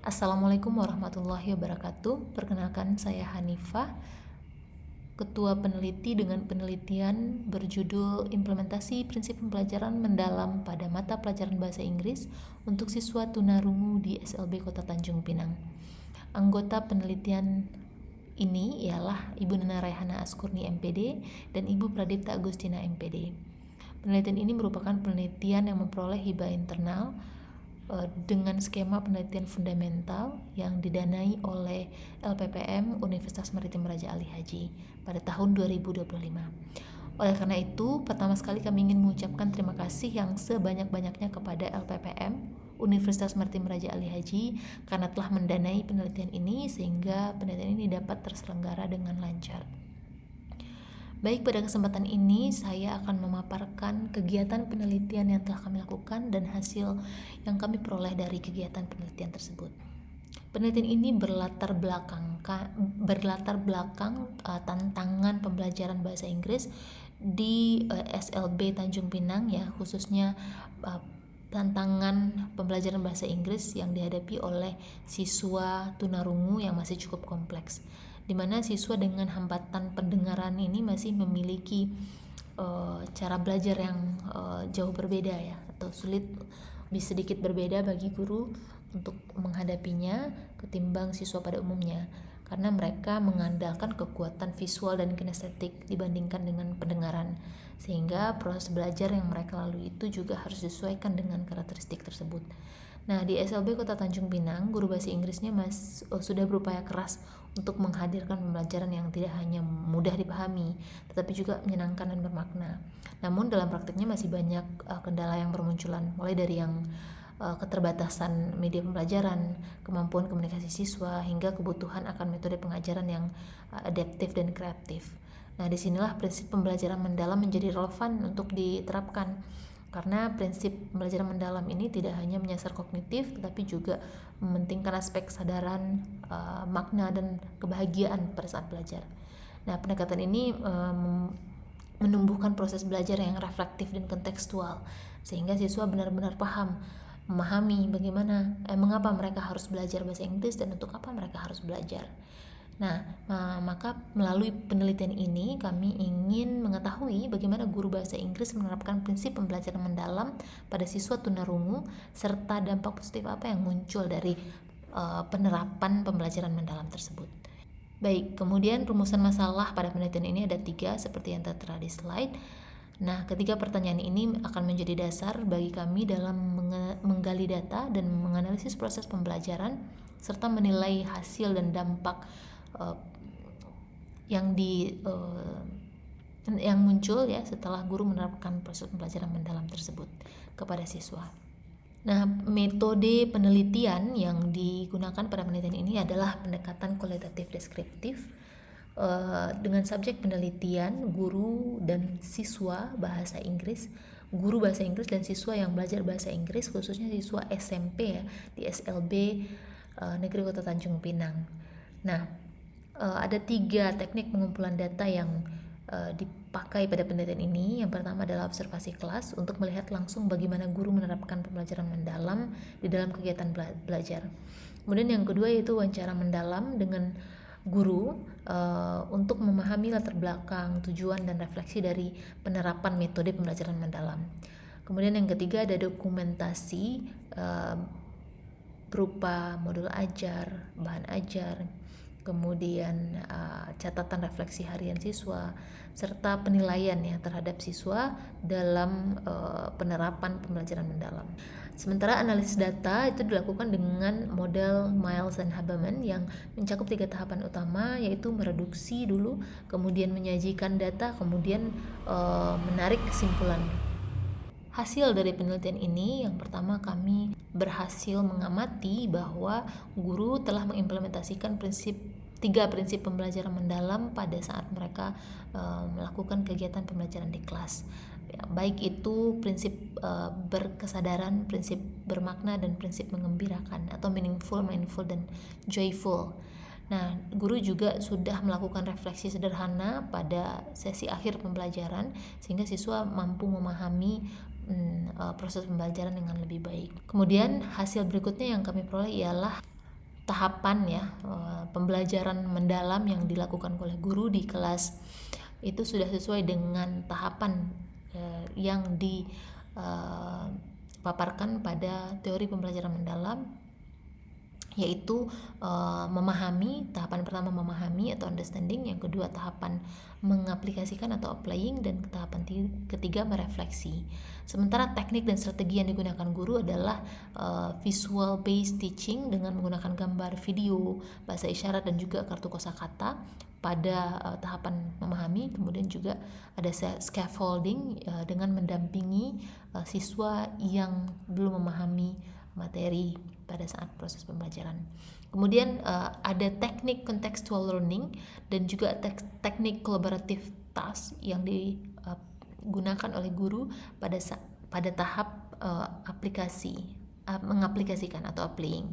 Assalamualaikum warahmatullahi wabarakatuh. Perkenalkan, saya Hanifah, Ketua Peneliti dengan penelitian berjudul Implementasi Prinsip Pembelajaran Mendalam pada Mata Pelajaran Bahasa Inggris untuk Siswa Tunarungu di SLB Kota Tanjung Pinang. Anggota penelitian ini ialah Ibu Nana Raihana Askurni MPD dan Ibu Pradipta Agustina MPD. Penelitian ini merupakan penelitian yang memperoleh hibah internal dengan skema penelitian fundamental yang didanai oleh LPPM Universitas Maritim Raja Ali Haji pada tahun 2025. Oleh karena itu, pertama sekali kami ingin mengucapkan terima kasih yang sebanyak-banyaknya kepada LPPM Universitas Maritim Raja Ali Haji karena telah mendanai penelitian ini sehingga penelitian ini dapat terselenggara dengan lancar. Baik, pada kesempatan ini saya akan memaparkan kegiatan penelitian yang telah kami lakukan dan hasil yang kami peroleh dari kegiatan penelitian tersebut. Penelitian ini berlatar belakang tantangan pembelajaran bahasa Inggris di SLB Tanjung Pinang, ya, khususnya tantangan pembelajaran bahasa Inggris yang dihadapi oleh siswa tunarungu yang masih cukup kompleks, di mana siswa dengan hambatan pendengaran ini masih memiliki cara belajar yang jauh berbeda, ya, atau sulit, bisa sedikit berbeda bagi guru untuk menghadapinya ketimbang siswa pada umumnya, karena mereka mengandalkan kekuatan visual dan kinestetik dibandingkan dengan pendengaran, sehingga proses belajar yang mereka lalui itu juga harus disesuaikan dengan karakteristik tersebut. Nah, di SLB Kota Tanjung Pinang, guru bahasa Inggrisnya sudah berupaya keras untuk menghadirkan pembelajaran yang tidak hanya mudah dipahami, tetapi juga menyenangkan dan bermakna. Namun dalam praktiknya masih banyak kendala yang bermunculan, mulai dari yang keterbatasan media pembelajaran, kemampuan komunikasi siswa, hingga kebutuhan akan metode pengajaran yang adaptif dan kreatif. Nah, disinilah prinsip pembelajaran mendalam menjadi relevan untuk diterapkan, karena prinsip pembelajaran mendalam ini tidak hanya menyasar kognitif, tetapi juga mementingkan aspek kesadaran, makna, dan kebahagiaan pada saat belajar. Nah, pendekatan ini menumbuhkan proses belajar yang reflektif dan kontekstual, sehingga siswa benar-benar memahami bagaimana, mengapa mereka harus belajar bahasa Inggris dan untuk apa mereka harus belajar. Nah, maka melalui penelitian ini kami ingin mengetahui bagaimana guru bahasa Inggris menerapkan prinsip pembelajaran mendalam pada siswa tunarungu, serta dampak positif apa yang muncul dari penerapan pembelajaran mendalam tersebut. Baik, kemudian rumusan masalah pada penelitian ini ada 3 seperti yang tertera di slide. Nah, ketiga pertanyaan ini akan menjadi dasar bagi kami dalam menggali data dan menganalisis proses pembelajaran serta menilai hasil dan dampak yang muncul, ya, setelah guru menerapkan proses pembelajaran mendalam tersebut kepada siswa. Nah, metode penelitian yang digunakan pada penelitian ini adalah pendekatan kualitatif deskriptif dengan subjek penelitian guru dan siswa bahasa Inggris, guru bahasa Inggris dan siswa yang belajar bahasa Inggris, khususnya siswa SMP, ya, di SLB Negeri Kota Tanjung Pinang. Nah, ada 3 teknik pengumpulan data yang dipakai pada penelitian ini. Yang pertama adalah observasi kelas untuk melihat langsung bagaimana guru menerapkan pembelajaran mendalam di dalam kegiatan belajar. Kemudian yang kedua yaitu wawancara mendalam dengan guru untuk memahami latar belakang, tujuan, dan refleksi dari penerapan metode pembelajaran mendalam. Kemudian yang ketiga ada dokumentasi berupa modul ajar, bahan ajar, kemudian catatan refleksi harian siswa, serta penilaian, ya, terhadap siswa dalam penerapan pembelajaran mendalam. Sementara analisis data itu dilakukan dengan model Miles dan Haberman yang mencakup 3 tahapan utama, yaitu mereduksi dulu, kemudian menyajikan data, kemudian menarik kesimpulan. Hasil dari penelitian ini, yang pertama kami berhasil mengamati bahwa guru telah mengimplementasikan 3 prinsip pembelajaran mendalam pada saat mereka melakukan kegiatan pembelajaran di kelas, ya, baik itu prinsip berkesadaran, prinsip bermakna, dan prinsip mengembirakan atau meaningful, mindful, dan joyful. Nah, guru juga sudah melakukan refleksi sederhana pada sesi akhir pembelajaran sehingga siswa mampu memahami proses pembelajaran dengan lebih baik. Kemudian hasil berikutnya yang kami peroleh ialah tahapan ya, pembelajaran mendalam yang dilakukan oleh guru di kelas itu sudah sesuai dengan tahapan yang dipaparkan pada teori pembelajaran mendalam, yaitu memahami. Tahapan pertama memahami atau understanding, yang kedua tahapan mengaplikasikan atau applying, dan tahapan ketiga merefleksi. Sementara teknik dan strategi yang digunakan guru adalah visual based teaching dengan menggunakan gambar, video, bahasa isyarat, dan juga kartu kosakata pada tahapan memahami. Kemudian juga ada scaffolding dengan mendampingi siswa yang belum memahami materi pada saat proses pembelajaran. Kemudian ada teknik contextual learning dan juga teknik collaborative task yang digunakan oleh guru pada tahap mengaplikasikan atau applying.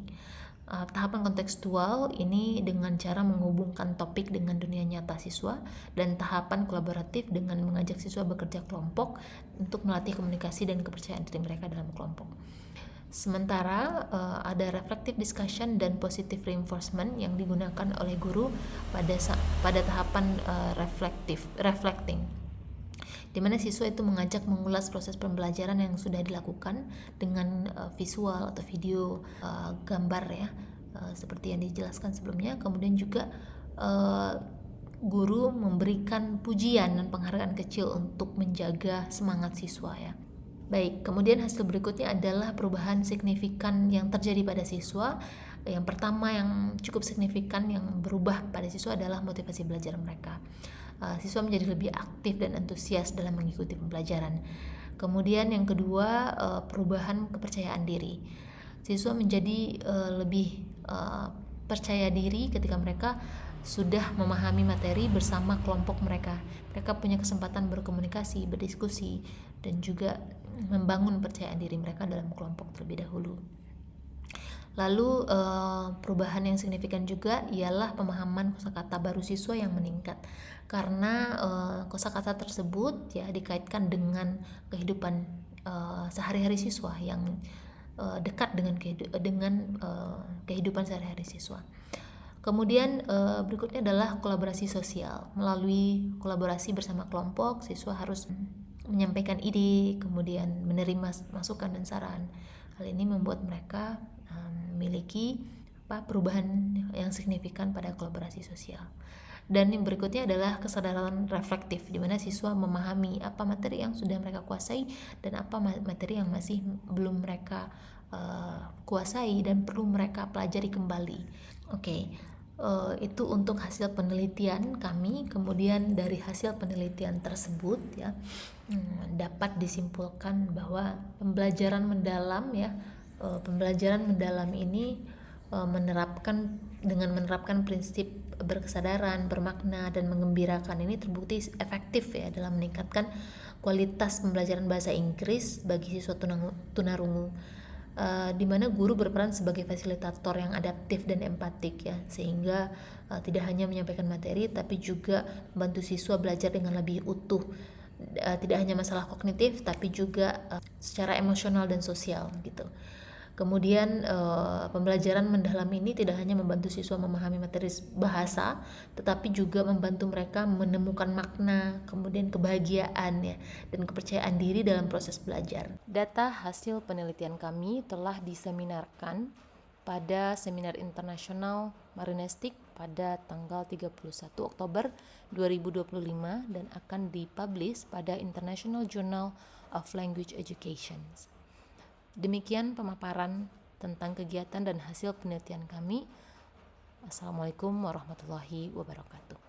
Tahapan kontekstual ini dengan cara menghubungkan topik dengan dunia nyata siswa, dan tahapan kolaboratif dengan mengajak siswa bekerja kelompok untuk melatih komunikasi dan kepercayaan diri mereka dalam kelompok. Sementara ada reflective discussion dan positive reinforcement yang digunakan oleh guru pada tahapan reflecting, di mana siswa itu mengajak mengulas proses pembelajaran yang sudah dilakukan dengan visual atau video, gambar ya, seperti yang dijelaskan sebelumnya. Kemudian juga guru memberikan pujian dan penghargaan kecil untuk menjaga semangat siswa ya. Baik, kemudian hasil berikutnya adalah perubahan signifikan yang terjadi pada siswa. Yang pertama yang cukup signifikan yang berubah pada siswa adalah motivasi belajar mereka. Siswa menjadi lebih aktif dan antusias dalam mengikuti pembelajaran. Kemudian yang kedua, perubahan kepercayaan diri. Siswa menjadi lebih percaya diri ketika mereka sudah memahami materi bersama kelompok mereka. Mereka punya kesempatan berkomunikasi, berdiskusi, dan juga membangun kepercayaan diri mereka dalam kelompok terlebih dahulu. Lalu perubahan yang signifikan juga ialah pemahaman kosakata baru siswa yang meningkat, karena kosakata tersebut ya dikaitkan dengan kehidupan sehari-hari siswa yang dekat dengan kehidupan sehari-hari siswa. Kemudian berikutnya adalah kolaborasi sosial. Melalui kolaborasi bersama kelompok, siswa harus menyampaikan ide, kemudian menerima masukan dan saran. Hal ini membuat mereka memiliki perubahan yang signifikan pada kolaborasi sosial. Dan yang berikutnya adalah kesadaran reflektif, di mana siswa memahami apa materi yang sudah mereka kuasai dan apa materi yang masih belum mereka kuasai dan perlu mereka pelajari kembali. Oke. Itu untuk hasil penelitian kami. Kemudian dari hasil penelitian tersebut ya dapat disimpulkan bahwa pembelajaran mendalam ini menerapkan prinsip berkesadaran, bermakna, dan mengembirakan ini terbukti efektif ya dalam meningkatkan kualitas pembelajaran bahasa Inggris bagi siswa tunarungu. Di mana guru berperan sebagai fasilitator yang adaptif dan empatik ya, sehingga tidak hanya menyampaikan materi tapi juga membantu siswa belajar dengan lebih utuh, tidak hanya masalah kognitif tapi juga secara emosional dan sosial gitu. Kemudian pembelajaran mendalam ini tidak hanya membantu siswa memahami materi bahasa, tetapi juga membantu mereka menemukan makna, kemudian kebahagiaan ya, dan kepercayaan diri dalam proses belajar. Data hasil penelitian kami telah diseminarkan pada Seminar Internasional Marinestik pada tanggal 31 Oktober 2025 dan akan dipublish pada International Journal of Language Education. Demikian pemaparan tentang kegiatan dan hasil penelitian kami. Assalamualaikum warahmatullahi wabarakatuh.